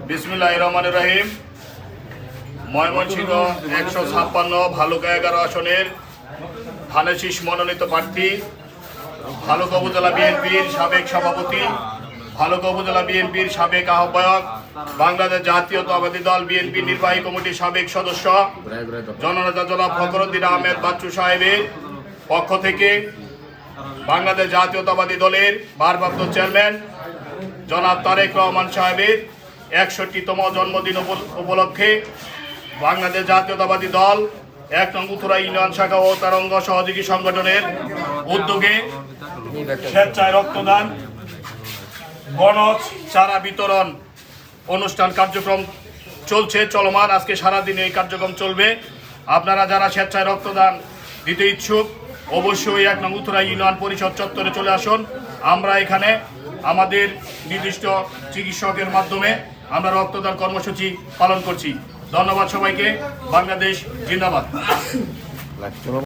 বিসমিল্লাহির রহমানির রহিম। ময়মনসিংহ 156 ভালুকা 11 আসনের ধানেশীষ মনোনীত প্রার্থী, ভালুকা উপজেলা বিএনপির সাবেক সভাপতি, ভালুকা উপজেলা বিএনপির সাবেক আহ্বায়ক, বাংলাদেশ জাতীয়তাবাদী দল বিএনপি নির্বাহী কমিটির সাবেক সদস্য জননেতা জনাব ফখরুদ্দিন আহমেদ বাচ্চু সাহেবের পক্ষ থেকে বাংলাদেশ জাতীয়তাবাদী দলের ভারপ্রাপ্ত চেয়ারম্যান জনাব তারেক রহমান সাহেবের 61তম জন্মদিন উপলক্ষে বাংলাদেশ জাতীয়তাবাদী দল 1 নং উত্তরা ইউনিয়ন শাখা ও তার অঙ্গ সহযোগী সংগঠনের উদ্যোগে স্বেচ্ছায় রক্তদান গণজ চারা বিতরণ অনুষ্ঠান কার্যক্রম চলমান। আজকে সারাদিন এই কার্যক্রম চলবে। আপনারা যারা স্বেচ্ছায় রক্তদান দিতে ইচ্ছুক অবশ্যই 1 নং উত্তরা ইউনিয়ন পরিষদ চত্বরে চলে আসুন। আমরা এখানে আমাদের নির্দিষ্ট চিকিৎসকের মাধ্যমে আমরা রক্তদান কর্মসূচি পালন করছি। ধন্যবাদ সবাইকে। বাংলাদেশ জিন্দাবাদ।